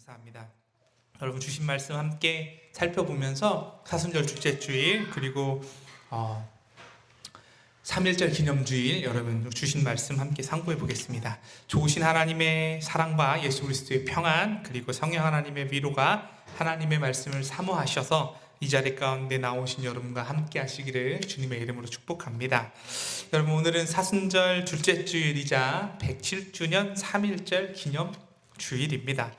감사합니다. 여러분 주신 말씀 함께 살펴보면서 사순절 둘째 주일 그리고 3.1절 기념주일 여러분 주신 말씀 함께 상고해 보겠습니다. 좋으신 하나님의 사랑과 예수 그리스도의 평안 그리고 성령 하나님의 위로가 하나님의 말씀을 사모하셔서 이 자리 가운데 나오신 여러분과 함께 하시기를 주님의 이름으로 축복합니다. 여러분 오늘은 사순절 둘째 주일이자 107주년 3.1절 기념주일입니다.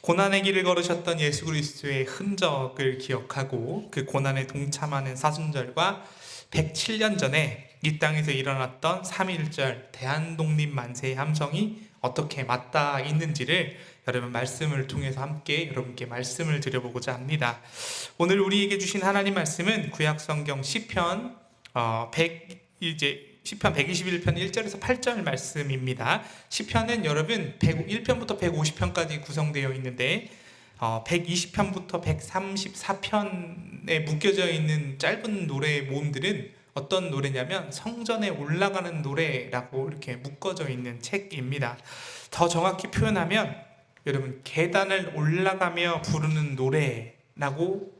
고난의 길을 걸으셨던 예수 그리스도의 흔적을 기억하고 그 고난에 동참하는 사순절과 107년 전에 이 땅에서 일어났던 3.1절 대한독립 만세의 함성이 어떻게 맞닿아 있는지를 여러분 말씀을 통해서 함께 여러분께 말씀을 드려보고자 합니다. 오늘 우리에게 주신 하나님 말씀은 구약성경 시편 121편 1절에서 8절 말씀입니다. 시편은 여러분 1편부터 150편까지 구성되어 있는데 120편부터 134편에 묶여져 있는 짧은 노래의 모음들은 어떤 노래냐면 성전에 올라가는 노래라고 이렇게 묶어져 있는 책입니다. 더 정확히 표현하면 여러분 계단을 올라가며 부르는 노래라고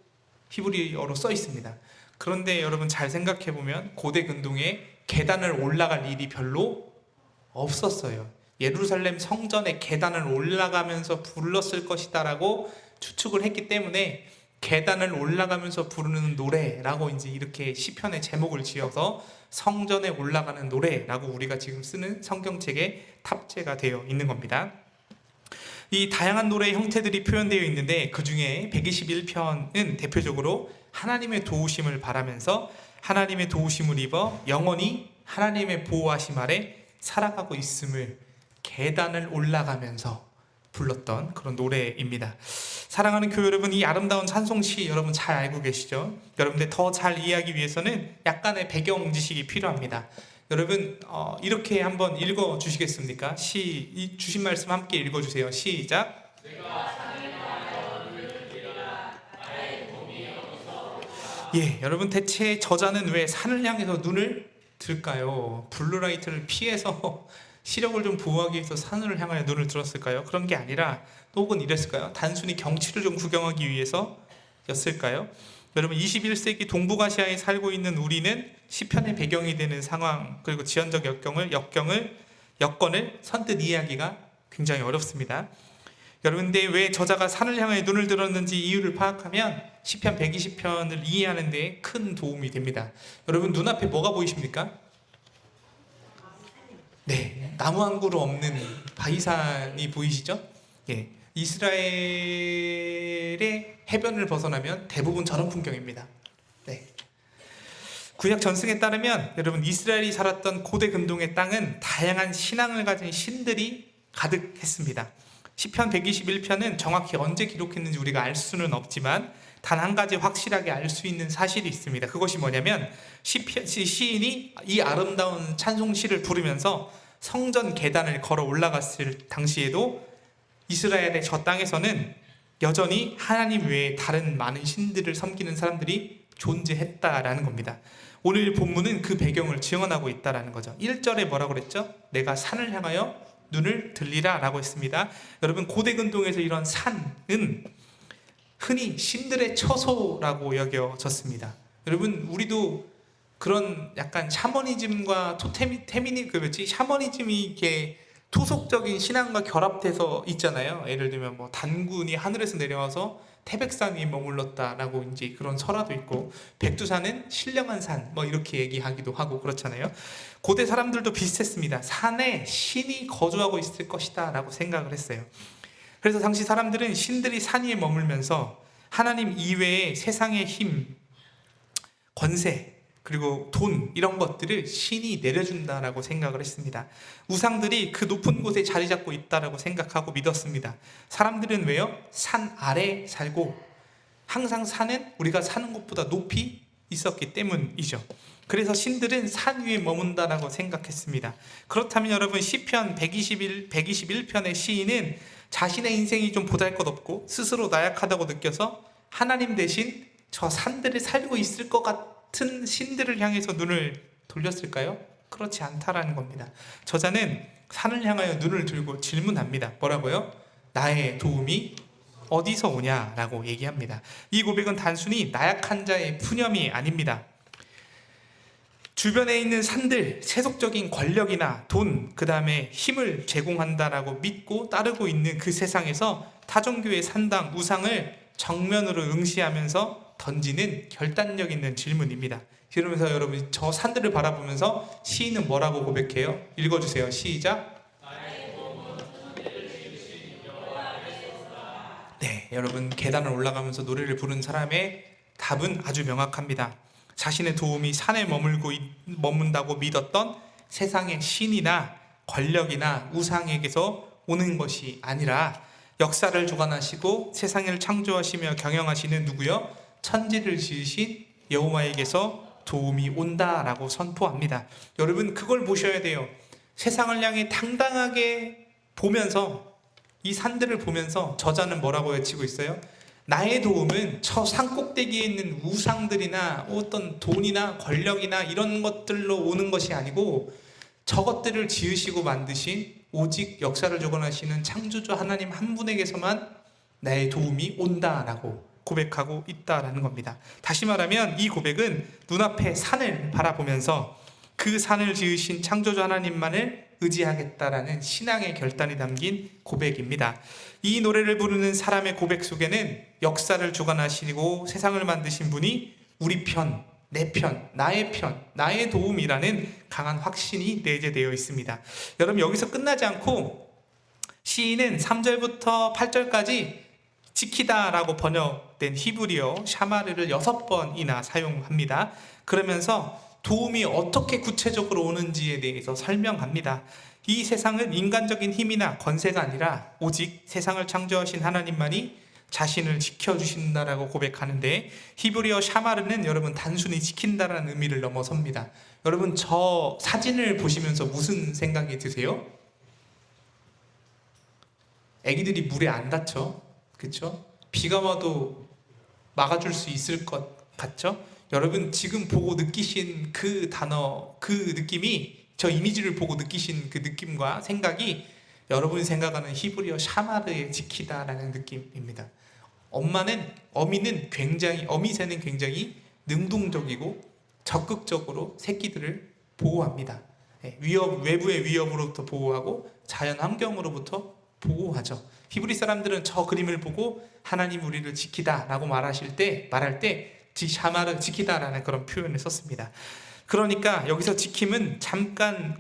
히브리어로 써 있습니다. 그런데 여러분 잘 생각해 보면 고대 근동에 계단을 올라갈 일이 별로 없었어요. 예루살렘 성전에 계단을 올라가면서 불렀을 것이다 라고 추측을 했기 때문에 계단을 올라가면서 부르는 노래라고 이제 이렇게 시편의 제목을 지어서 성전에 올라가는 노래라고 우리가 지금 쓰는 성경책에 탑재가 되어 있는 겁니다. 이 다양한 노래의 형태들이 표현되어 있는데 그 중에 121편은 대표적으로 하나님의 도우심을 바라면서 하나님의 도우심을 입어 영원히 하나님의 보호하심 아래 살아가고 있음을 계단을 올라가면서 불렀던 그런 노래입니다. 사랑하는 교회 여러분, 이 아름다운 찬송시 여러분 잘 알고 계시죠? 여러분들 더 잘 이해하기 위해서는 약간의 배경 지식이 필요합니다. 여러분 이렇게 한번 읽어 주시겠습니까? 주신 말씀 함께 읽어 주세요. 시작. 예, 여러분 대체 저자는 왜 산을 향해서 눈을 들까요? 블루라이트를 피해서 시력을 좀 보호하기 위해서 산을 향하여 눈을 들었을까요? 그런 게 아니라 혹은 이랬을까요? 단순히 경치를 좀 구경하기 위해서였을까요? 여러분 21세기 동북아시아에 살고 있는 우리는 시편의 배경이 되는 상황 그리고 지연적 여건을 선뜻 이해하기가 굉장히 어렵습니다. 여러분 근데 왜 저자가 산을 향해 눈을 들었는지 이유를 파악하면 시편 120편을 이해하는 데 큰 도움이 됩니다. 여러분 눈앞에 뭐가 보이십니까? 네, 나무 한 그루 없는 바위산이 보이시죠? 예, 이스라엘의 해변을 벗어나면 대부분 저런 풍경입니다. 네. 구약 전승에 따르면 여러분 이스라엘이 살았던 고대 근동의 땅은 다양한 신앙을 가진 신들이 가득했습니다. 시편 121편은 정확히 언제 기록했는지 우리가 알 수는 없지만 단 한 가지 확실하게 알 수 있는 사실이 있습니다. 그것이 뭐냐면 시인이 이 아름다운 찬송시를 부르면서 성전 계단을 걸어 올라갔을 당시에도 이스라엘의 저 땅에서는 여전히 하나님 외에 다른 많은 신들을 섬기는 사람들이 존재했다라는 겁니다. 오늘 본문은 그 배경을 증언하고 있다라는 거죠. 1절에 뭐라고 그랬죠? 내가 산을 향하여 눈을 들리라 라고 했습니다. 여러분 고대 근동에서 이런 산은 흔히 신들의 처소라고 여겨졌습니다. 여러분 우리도 그런 약간 샤머니즘과 샤머니즘이 이렇게 토속적인 신앙과 결합돼서 있잖아요. 예를 들면 뭐 단군이 하늘에서 내려와서 태백산이 머물렀다라고 이제 그런 설화도 있고 백두산은 신령한 산 뭐 이렇게 얘기하기도 하고 그렇잖아요. 고대 사람들도 비슷했습니다. 산에 신이 거주하고 있을 것이다 라고 생각을 했어요. 그래서 당시 사람들은 신들이 산 위에 머물면서 하나님 이외의 세상의 힘, 권세 그리고 돈 이런 것들을 신이 내려준다라고 생각을 했습니다. 우상들이 그 높은 곳에 자리 잡고 있다라고 생각하고 믿었습니다. 사람들은 왜요? 산 아래 살고 항상 산은 우리가 사는 곳보다 높이 있었기 때문이죠. 그래서 신들은 산 위에 머문다라고 생각했습니다. 그렇다면 여러분 시편 121편의 시인은 자신의 인생이 좀 보잘것없고 스스로 나약하다고 느껴서 하나님 대신 저 산들에 살고 있을 것 같은 신들을 향해서 눈을 돌렸을까요? 그렇지 않다라는 겁니다. 저자는 산을 향하여 눈을 들고 질문합니다. 뭐라고요? 나의 도움이 어디서 오냐라고 얘기합니다. 이 고백은 단순히 나약한 자의 푸념이 아닙니다. 주변에 있는 산들, 세속적인 권력이나 돈, 그 다음에 힘을 제공한다라고 믿고 따르고 있는 그 세상에서 타종교의 산당, 우상을 정면으로 응시하면서 던지는 결단력 있는 질문입니다. 그러면서 여러분 저 산들을 바라보면서 시인은 뭐라고 고백해요? 읽어주세요. 시작. 네, 여러분 계단을 올라가면서 노래를 부른 사람의 답은 아주 명확합니다. 자신의 도움이 산에 머문다고 믿었던 세상의 신이나 권력이나 우상에게서 오는 것이 아니라 역사를 주관하시고 세상을 창조하시며 경영하시는 누구요? 천지를 지으신 여호와에게서 도움이 온다라고 선포합니다. 여러분 그걸 보셔야 돼요. 세상을 향해 당당하게 보면서 이 산들을 보면서 저자는 뭐라고 외치고 있어요? 나의 도움은 저 산꼭대기에 있는 우상들이나 어떤 돈이나 권력이나 이런 것들로 오는 것이 아니고 저것들을 지으시고 만드신 오직 역사를 주관하시는 창조주 하나님 한 분에게서만 나의 도움이 온다라고 고백하고 있다라는 겁니다. 다시 말하면 이 고백은 눈앞에 산을 바라보면서 그 산을 지으신 창조주 하나님만을 의지하겠다라는 신앙의 결단이 담긴 고백입니다. 이 노래를 부르는 사람의 고백 속에는 역사를 주관하시고 세상을 만드신 분이 우리 편, 내 편, 나의 도움이라는 강한 확신이 내재되어 있습니다. 여러분 여기서 끝나지 않고 시인은 3절부터 8절까지 지키다라고 번역된 히브리어 샤마르를 6번이나 사용합니다. 그러면서 도움이 어떻게 구체적으로 오는지에 대해서 설명합니다. 이 세상은 인간적인 힘이나 권세가 아니라 오직 세상을 창조하신 하나님만이 자신을 지켜주신다라고 고백하는데 히브리어 샤마르는 여러분 단순히 지킨다라는 의미를 넘어섭니다. 여러분 저 사진을 보시면서 무슨 생각이 드세요? 애기들이 물에 안 다쳐. 그렇죠? 비가 와도 막아줄 수 있을 것 같죠? 여러분 지금 보고 느끼신 그 단어, 그 느낌이 저 이미지를 보고 느끼신 그 느낌과 생각이 여러분이 생각하는 히브리어 샤마르의 지키다라는 느낌입니다. 어미새는 굉장히 능동적이고 적극적으로 새끼들을 보호합니다. 외부의 위협으로부터 보호하고 자연 환경으로부터 보호하죠. 히브리 사람들은 저 그림을 보고 하나님 우리를 지키다라고 말할 때 샤마르 지키다라는 그런 표현을 썼습니다. 그러니까 여기서 지킴은 잠깐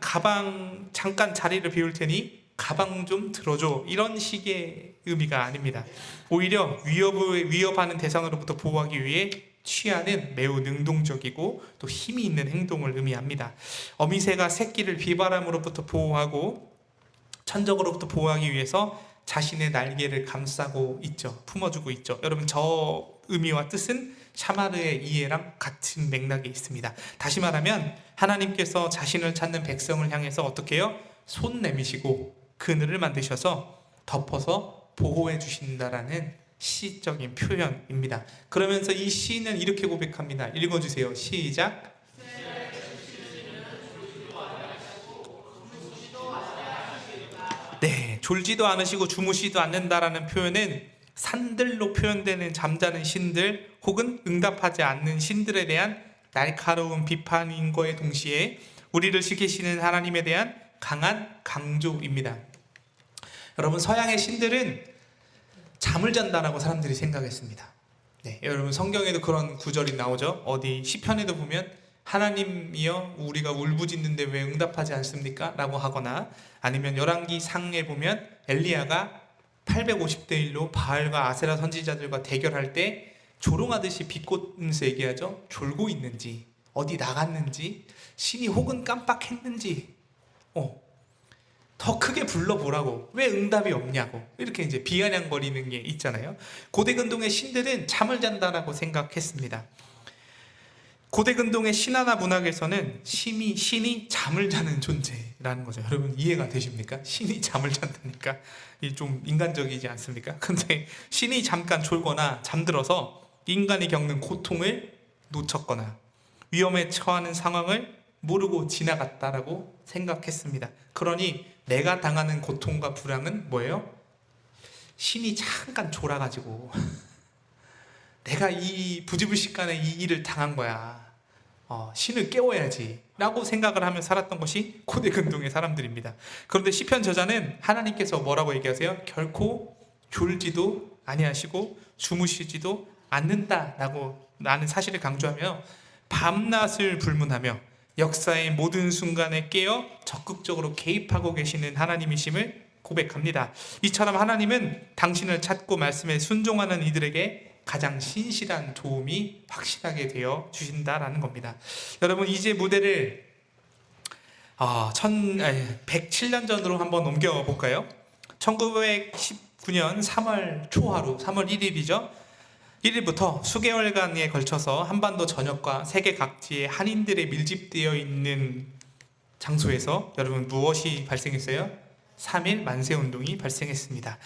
자리를 비울 테니 가방 좀 들어줘 이런 식의 의미가 아닙니다. 오히려 위협하는 대상으로부터 보호하기 위해 취하는 매우 능동적이고 또 힘이 있는 행동을 의미합니다. 어미새가 새끼를 비바람으로부터 보호하고 천적으로부터 보호하기 위해서 자신의 날개를 감싸고 있죠. 품어주고 있죠. 여러분 저 의미와 뜻은 샤마르의 이해랑 같은 맥락이 있습니다. 다시 말하면 하나님께서 자신을 찾는 백성을 향해서 어떻게 해요? 손 내미시고 그늘을 만드셔서 덮어서 보호해 주신다라는 시적인 표현입니다. 그러면서 이 시인은 이렇게 고백합니다. 읽어주세요. 시작. 네, 졸지도 않으시고 주무시도 않는다라는 표현은 산들로 표현되는 잠자는 신들 혹은 응답하지 않는 신들에 대한 날카로운 비판인 거에 동시에 우리를 지키시는 하나님에 대한 강한 강조입니다. 여러분 서양의 신들은 잠을 잔다라고 사람들이 생각했습니다. 네, 여러분 성경에도 그런 구절이 나오죠. 어디 시편에도 보면 하나님이여 우리가 울부짖는데 왜 응답하지 않습니까? 라고 하거나 아니면 열왕기 상에 보면 엘리야가 850대 1로 바알과 아세라 선지자들과 대결할 때 조롱하듯이 비꼬면서 얘기하죠. 졸고 있는지 어디 나갔는지 신이 혹은 깜빡했는지 더 크게 불러보라고 왜 응답이 없냐고 이렇게 이제 비아냥거리는 게 있잖아요. 고대 근동의 신들은 잠을 잔다라고 생각했습니다. 고대 근동의 신화나 문학에서는 신이 잠을 자는 존재라는 거죠. 여러분 이해가 되십니까? 신이 잠을 잔다니까 이 좀 인간적이지 않습니까? 근데 신이 잠깐 졸거나 잠들어서 인간이 겪는 고통을 놓쳤거나 위험에 처하는 상황을 모르고 지나갔다라고 생각했습니다. 그러니 내가 당하는 고통과 불황은 뭐예요? 신이 잠깐 졸아가지고 내가 이 부지불식간에 이 일을 당한 거야. 신을 깨워야지 라고 생각을 하며 살았던 것이 고대 근동의 사람들입니다. 그런데 시편 저자는 하나님께서 뭐라고 얘기하세요? 결코 졸지도 아니하시고 주무시지도 않는다라고 라는 사실을 강조하며 밤낮을 불문하며 역사의 모든 순간에 깨어 적극적으로 개입하고 계시는 하나님이심을 고백합니다. 이처럼 하나님은 당신을 찾고 말씀에 순종하는 이들에게 가장 신실한 도움이 확실하게 되어 주신다라는 겁니다. 여러분, 이제 무대를 107년 전으로 한번 옮겨 볼까요? 1919년 3월 초하루, 3월 1일이죠. 1일부터 수개월간에 걸쳐서 한반도 전역과 세계 각지의 한인들의 밀집되어 있는 장소에서 여러분 무엇이 발생했어요? 3.1 만세운동이 발생했습니다.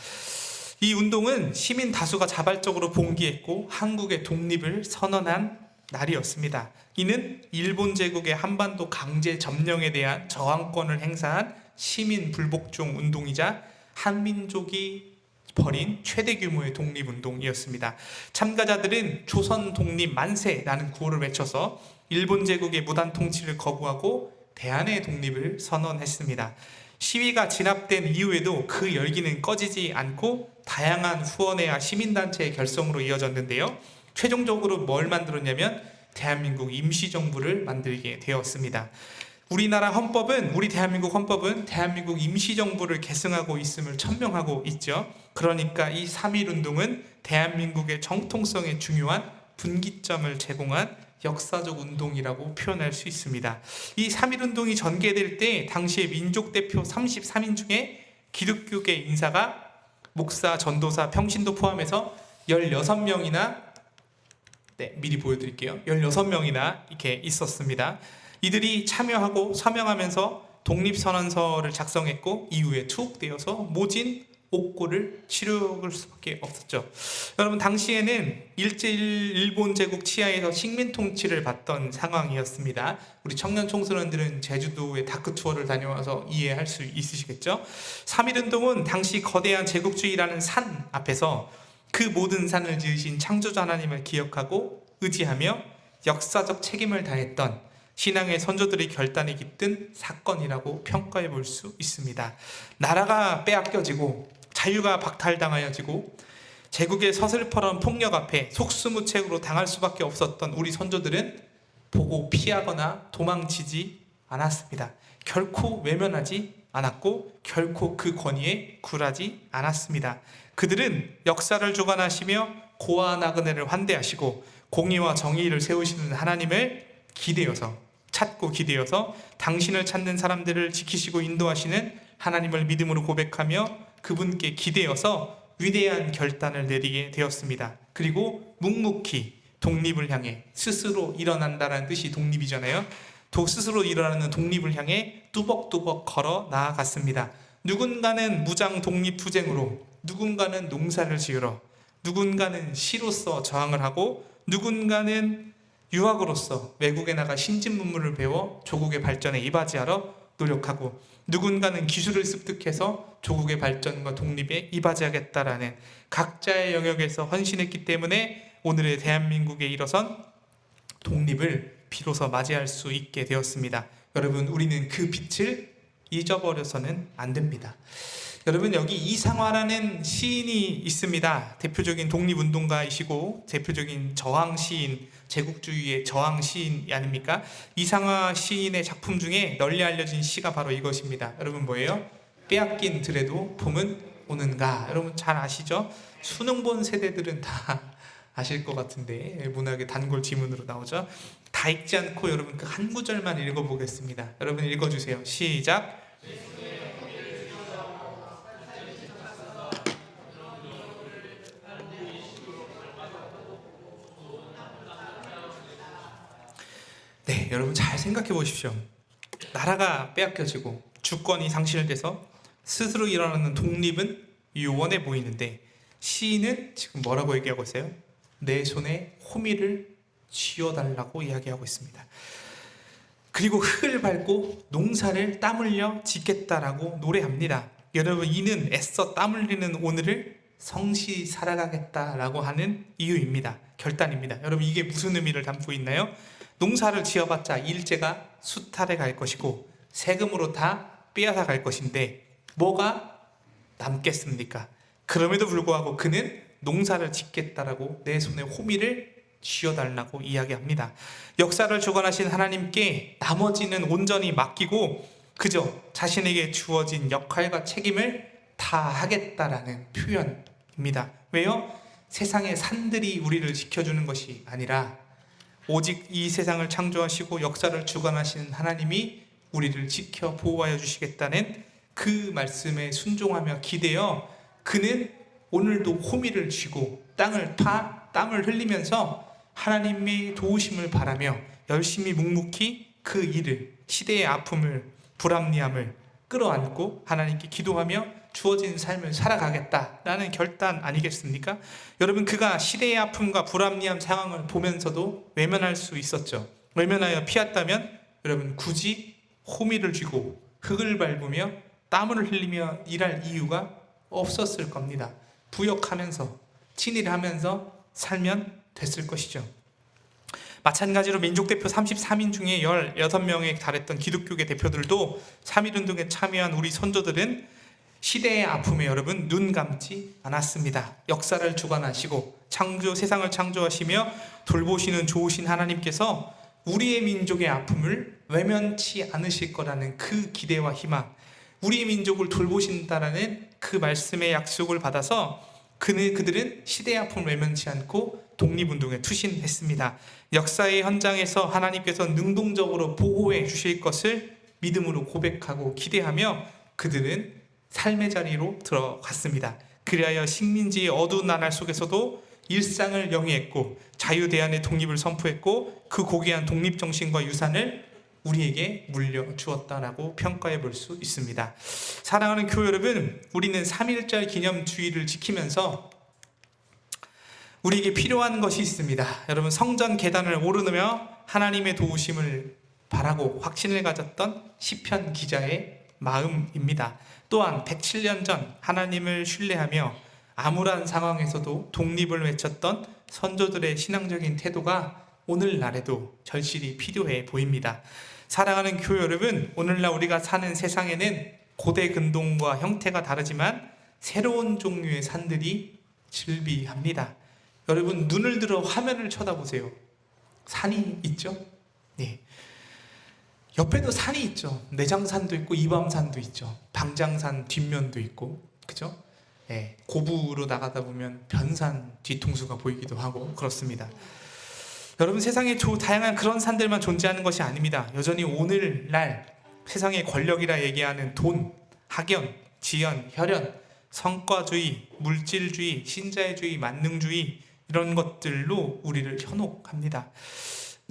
이 운동은 시민 다수가 자발적으로 봉기했고 한국의 독립을 선언한 날이었습니다. 이는 일본 제국의 한반도 강제 점령에 대한 저항권을 행사한 시민 불복종 운동이자 한민족이 벌인 최대 규모의 독립운동이었습니다. 참가자들은 조선 독립 만세라는 구호를 외쳐서 일본 제국의 무단 통치를 거부하고 대한의 독립을 선언했습니다. 시위가 진압된 이후에도 그 열기는 꺼지지 않고 다양한 후원회와 시민단체의 결성으로 이어졌는데요. 최종적으로 뭘 만들었냐면 대한민국 임시정부를 만들게 되었습니다. 우리 대한민국 헌법은 대한민국 임시정부를 계승하고 있음을 천명하고 있죠. 그러니까 이 3.1 운동은 대한민국의 정통성에 중요한 분기점을 제공한 역사적 운동이라고 표현할 수 있습니다. 이 3.1 운동이 전개될 때 당시의 민족대표 33인 중에 기독교계 인사가 목사, 전도사, 평신도 포함해서 16명이나 미리 보여드릴게요. 16명이나 이렇게 있었습니다. 이들이 참여하고 서명하면서 독립선언서를 작성했고 이후에 투옥되어서 모진 옥고를 치를 수밖에 없었죠. 여러분, 당시에는 일본 제국 치하에서 식민 통치를 받던 상황이었습니다. 우리 청년 청소년들은 제주도의 다크 투어를 다녀와서 이해할 수 있으시겠죠? 3.1 운동은 당시 거대한 제국주의라는 산 앞에서 그 모든 산을 지으신 창조자 하나님을 기억하고 의지하며 역사적 책임을 다했던 신앙의 선조들의 결단이 깃든 사건이라고 평가해 볼 수 있습니다. 나라가 빼앗겨지고 자유가 박탈당하여지고 제국의 서슬퍼런 폭력 앞에 속수무책으로 당할 수밖에 없었던 우리 선조들은 보고 피하거나 도망치지 않았습니다. 결코 외면하지 않았고 결코 그 권위에 굴하지 않았습니다. 그들은 역사를 주관하시며 고아 나그네를 환대하시고 공의와 정의를 세우시는 하나님을 찾고 기대어서 당신을 찾는 사람들을 지키시고 인도하시는 하나님을 믿음으로 고백하며 그분께 기대어서 위대한 결단을 내리게 되었습니다. 그리고 묵묵히 독립을 향해 스스로 일어난다는 뜻이 독립이잖아요. 스스로 일어나는 독립을 향해 뚜벅뚜벅 걸어 나아갔습니다. 누군가는 무장 독립투쟁으로, 누군가는 농사를 지으러, 누군가는 시로서 저항을 하고, 누군가는 유학으로서 외국에 나가 신진문물을 배워 조국의 발전에 이바지하러 노력하고, 누군가는 기술을 습득해서 조국의 발전과 독립에 이바지하겠다라는 각자의 영역에서 헌신했기 때문에 오늘의 대한민국에 일어선 독립을 비로소 맞이할 수 있게 되었습니다. 여러분, 우리는 그 빛을 잊어버려서는 안 됩니다. 여러분, 여기 이상화라는 시인이 있습니다. 대표적인 독립운동가이시고 대표적인 저항 시인, 제국주의의 저항 시인 아닙니까? 이상화 시인의 작품 중에 널리 알려진 시가 바로 이것입니다. 여러분, 뭐예요? 빼앗긴 들에도 봄은 오는가. 여러분 잘 아시죠? 수능 본 세대들은 다 아실 것 같은데 문학의 단골 지문으로 나오죠. 다 읽지 않고 여러분 그 한 구절만 읽어보겠습니다. 여러분 읽어주세요. 시작. 네, 여러분 잘 생각해 보십시오. 나라가 빼앗겨지고 주권이 상실돼서 스스로 일어나는 독립은 요원해 보이는데 시인은 지금 뭐라고 얘기하고 있어요? 내 손에 호미를 쥐어달라고 이야기하고 있습니다. 그리고 흙을 밟고 농사를 땀 흘려 짓겠다라고 노래합니다. 여러분, 이는 애써 땀 흘리는 오늘을 성실히 살아가겠다라고 하는 이유입니다. 결단입니다. 여러분, 이게 무슨 의미를 담고 있나요? 농사를 지어봤자 일제가 수탈해 갈 것이고 세금으로 다 빼앗아 갈 것인데 뭐가 남겠습니까? 그럼에도 불구하고 그는 농사를 짓겠다라고 내 손에 호미를 쥐어달라고 이야기합니다. 역사를 주관하신 하나님께 나머지는 온전히 맡기고 그저 자신에게 주어진 역할과 책임을 다하겠다라는 표현입니다. 왜요? 세상의 산들이 우리를 지켜주는 것이 아니라 오직 이 세상을 창조하시고 역사를 주관하시는 하나님이 우리를 지켜 보호하여 주시겠다는 그 말씀에 순종하며 기대어 그는 오늘도 호미를 쥐고 땅을 파 땀을 흘리면서 하나님의 도우심을 바라며 열심히 묵묵히 그 일을, 시대의 아픔을, 불합리함을 끌어안고 하나님께 기도하며 주어진 삶을 살아가겠다라는 결단 아니겠습니까? 여러분, 그가 시대의 아픔과 불합리한 상황을 보면서도 외면할 수 있었죠. 외면하여 피했다면 여러분 굳이 호미를 쥐고 흙을 밟으며 땀을 흘리며 일할 이유가 없었을 겁니다. 부역하면서 친일하면서 살면 됐을 것이죠. 마찬가지로 민족대표 33인 중에 16명에 달했던 기독교계 대표들도 3.1운동에 참여한 우리 선조들은 시대의 아픔에 여러분 눈 감지 않았습니다. 역사를 주관하시고 세상을 창조하시며 돌보시는 좋으신 하나님께서 우리의 민족의 아픔을 외면치 않으실 거라는 그 기대와 희망, 우리의 민족을 돌보신다라는 그 말씀의 약속을 받아서 그들은 시대의 아픔을 외면치 않고 독립운동에 투신했습니다. 역사의 현장에서 하나님께서 능동적으로 보호해 주실 것을 믿음으로 고백하고 기대하며 그들은 삶의 자리로 들어갔습니다. 그리하여 식민지의 어두운 나날 속에서도 일상을 영위했고 자유대한의 독립을 선포했고 그 고귀한 독립정신과 유산을 우리에게 물려주었다라고 평가해 볼 수 있습니다. 사랑하는 교회 여러분, 우리는 3.1절 기념주의를 지키면서 우리에게 필요한 것이 있습니다. 여러분, 성전 계단을 오르며 하나님의 도우심을 바라고 확신을 가졌던 시편 기자의 마음입니다. 또한 107년 전 하나님을 신뢰하며 암울한 상황에서도 독립을 외쳤던 선조들의 신앙적인 태도가 오늘날에도 절실히 필요해 보입니다. 사랑하는 교회 여러분, 오늘날 우리가 사는 세상에는 고대 근동과 형태가 다르지만 새로운 종류의 산들이 즐비합니다. 여러분, 눈을 들어 화면을 쳐다보세요. 산이 있죠? 네. 옆에도 산이 있죠. 내장산도 있고 이밤산도 있죠. 방장산 뒷면도 있고, 그죠? 네. 고부로 나가다 보면 변산 뒤통수가 보이기도 하고 그렇습니다. 여러분, 세상에 다양한 그런 산들만 존재하는 것이 아닙니다. 여전히 오늘날 세상의 권력이라 얘기하는 돈, 학연, 지연, 혈연, 성과주의, 물질주의, 신자유주의, 만능주의 이런 것들로 우리를 현혹합니다.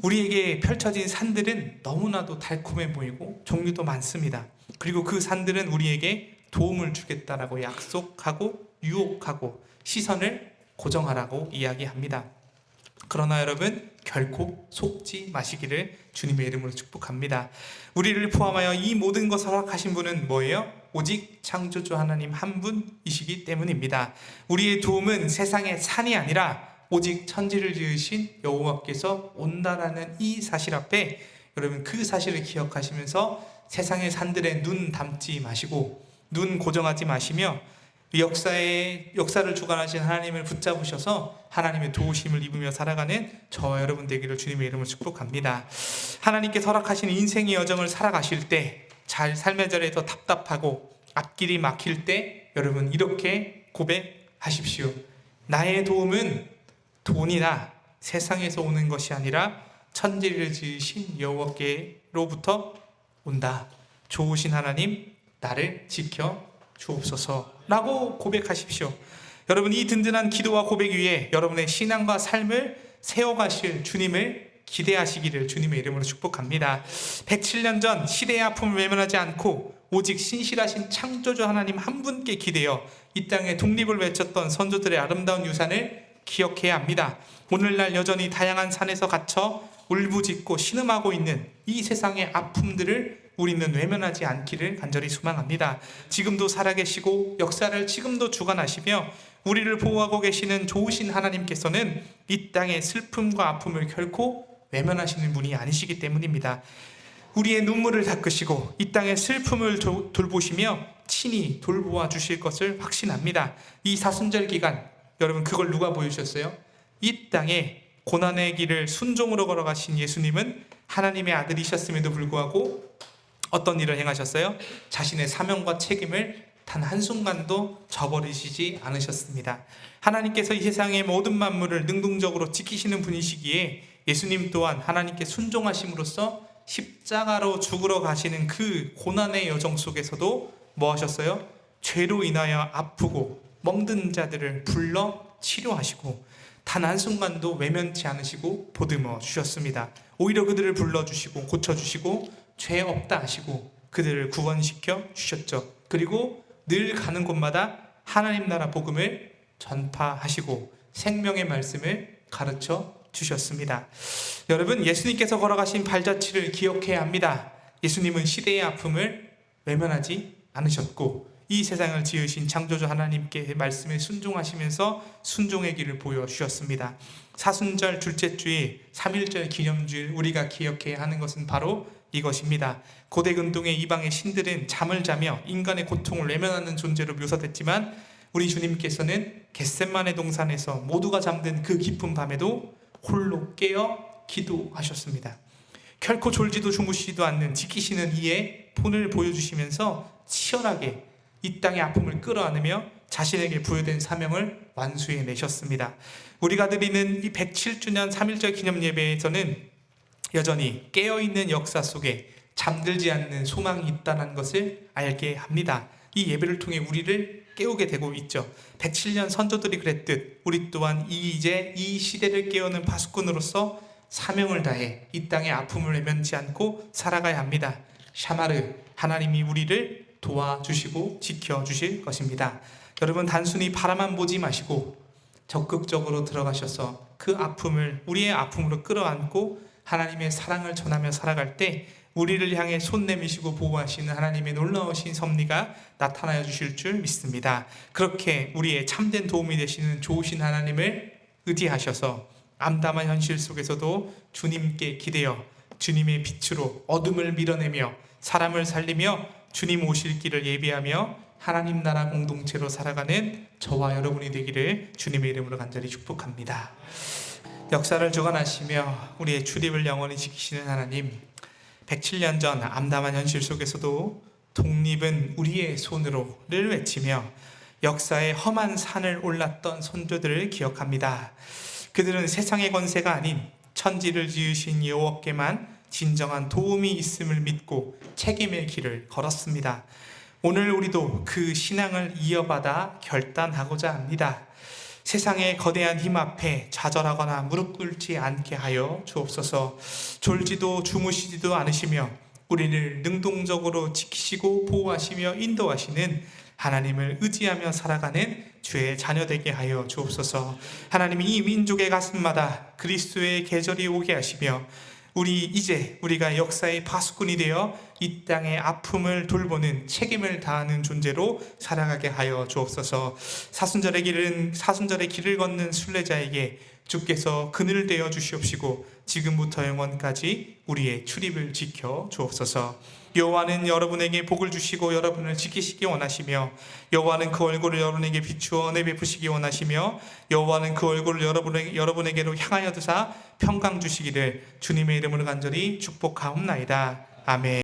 우리에게 펼쳐진 산들은 너무나도 달콤해 보이고 종류도 많습니다. 그리고 그 산들은 우리에게 도움을 주겠다라고 약속하고 유혹하고 시선을 고정하라고 이야기합니다. 그러나 여러분, 결코 속지 마시기를 주님의 이름으로 축복합니다. 우리를 포함하여 이 모든 것을 허락하신 분은 뭐예요? 오직 창조주 하나님 한 분이시기 때문입니다. 우리의 도움은 세상의 산이 아니라 오직 천지를 지으신 여호와께서 온다라는 이 사실 앞에 여러분, 그 사실을 기억하시면서 세상의 산들에 눈 담지 마시고 눈 고정하지 마시며 역사를 주관하신 하나님을 붙잡으셔서 하나님의 도우심을 입으며 살아가는 저와 여러분 되기를 주님의 이름으로 축복합니다. 하나님께서 허락하신 인생의 여정을 살아가실 때 삶의 자리에서 답답하고 앞길이 막힐 때 여러분 이렇게 고백하십시오. 나의 도움은 돈이나 세상에서 오는 것이 아니라 천지를 지으신 여호와께로부터 온다. 좋으신 하나님, 나를 지켜 주옵소서 라고 고백하십시오. 여러분, 이 든든한 기도와 고백 위에 여러분의 신앙과 삶을 세워가실 주님을 기대하시기를 주님의 이름으로 축복합니다. 107년 전 시대의 아픔을 외면하지 않고 오직 신실하신 창조주 하나님 한 분께 기대어 이 땅에 독립을 외쳤던 선조들의 아름다운 유산을 기억해야 합니다. 오늘날 여전히 다양한 산에서 갇혀 울부짖고 신음하고 있는 이 세상의 아픔들을 우리는 외면하지 않기를 간절히 소망합니다. 지금도 살아계시고 역사를 지금도 주관하시며 우리를 보호하고 계시는 좋으신 하나님께서는 이 땅의 슬픔과 아픔을 결코 외면하시는 분이 아니시기 때문입니다. 우리의 눈물을 닦으시고 이 땅의 슬픔을 돌보시며 친히 돌보아 주실 것을 확신합니다. 이 사순절 기간, 여러분 그걸 누가 보여주셨어요? 이 땅에 고난의 길을 순종으로 걸어가신 예수님은 하나님의 아들이셨음에도 불구하고 어떤 일을 행하셨어요? 자신의 사명과 책임을 단 한순간도 저버리시지 않으셨습니다. 하나님께서 이 세상의 모든 만물을 능동적으로 지키시는 분이시기에 예수님 또한 하나님께 순종하심으로써 십자가로 죽으러 가시는 그 고난의 여정 속에서도 뭐 하셨어요? 죄로 인하여 아프고 멍든 자들을 불러 치료하시고 단 한순간도 외면치 않으시고 보듬어 주셨습니다. 오히려 그들을 불러주시고 고쳐주시고 죄 없다 하시고 그들을 구원시켜 주셨죠. 그리고 늘 가는 곳마다 하나님 나라 복음을 전파하시고 생명의 말씀을 가르쳐 주셨습니다. 여러분, 예수님께서 걸어가신 발자취를 기억해야 합니다. 예수님은 시대의 아픔을 외면하지 않으셨고 이 세상을 지으신 창조주 하나님께 말씀에 순종하시면서 순종의 길을 보여주셨습니다. 사순절 둘째 주일 3.1절 기념주일 우리가 기억해야 하는 것은 바로 이것입니다. 고대 근동의 이방의 신들은 잠을 자며 인간의 고통을 외면하는 존재로 묘사됐지만 우리 주님께서는 겟세마네 동산에서 모두가 잠든 그 깊은 밤에도 홀로 깨어 기도하셨습니다. 결코 졸지도 주무시지도 않는 지키시는 이의 본을 보여주시면서 치열하게 이 땅의 아픔을 끌어안으며 자신에게 부여된 사명을 완수해내셨습니다. 우리가 드리는 이 107주년 3.1절 기념 예배에서는 여전히 깨어있는 역사 속에 잠들지 않는 소망이 있다는 것을 알게 합니다. 이 예배를 통해 우리를 깨우게 되고 있죠. 107년 선조들이 그랬듯 우리 또한 이제 이 시대를 깨우는 파수꾼으로서 사명을 다해 이 땅의 아픔을 외면치 않고 살아가야 합니다. 샤마르, 하나님이 우리를 도와주시고 지켜주실 것입니다. 여러분, 단순히 바라만 보지 마시고 적극적으로 들어가셔서 그 아픔을 우리의 아픔으로 끌어안고 하나님의 사랑을 전하며 살아갈 때 우리를 향해 손 내미시고 보호하시는 하나님의 놀라우신 섭리가 나타나여 주실 줄 믿습니다. 그렇게 우리의 참된 도움이 되시는 좋으신 하나님을 의지하셔서 암담한 현실 속에서도 주님께 기대어 주님의 빛으로 어둠을 밀어내며 사람을 살리며 주님 오실 길을 예비하며 하나님 나라 공동체로 살아가는 저와 여러분이 되기를 주님의 이름으로 간절히 축복합니다. 역사를 주관하시며 우리의 출입을 영원히 지키시는 하나님, 107년 전 암담한 현실 속에서도 독립은 우리의 손으로를 외치며 역사의 험한 산을 올랐던 선조들을 기억합니다. 그들은 세상의 권세가 아닌 천지를 지으신 여호와께만 진정한 도움이 있음을 믿고 책임의 길을 걸었습니다. 오늘 우리도 그 신앙을 이어받아 결단하고자 합니다. 세상의 거대한 힘 앞에 좌절하거나 무릎 꿇지 않게 하여 주옵소서. 졸지도 주무시지도 않으시며 우리를 능동적으로 지키시고 보호하시며 인도하시는 하나님을 의지하며 살아가는 주의 자녀 되게 하여 주옵소서. 하나님이 이 민족의 가슴마다 그리스도의 계절이 오게 하시며 우리가 역사의 파수꾼이 되어 이 땅의 아픔을 돌보는 책임을 다하는 존재로 살아가게 하여 주옵소서. 사순절의 길을 걷는 순례자에게 주께서 그늘 되어 주시옵시고 지금부터 영원까지 우리의 출입을 지켜 주옵소서. 여호와는 여러분에게 복을 주시고 여러분을 지키시기 원하시며 여호와는 그 얼굴을 여러분에게 비추어 은혜 베푸시기 원하시며 여호와는 그 얼굴을 여러분에게로 향하여 두사 평강 주시기를 주님의 이름으로 간절히 축복하옵나이다. 아멘.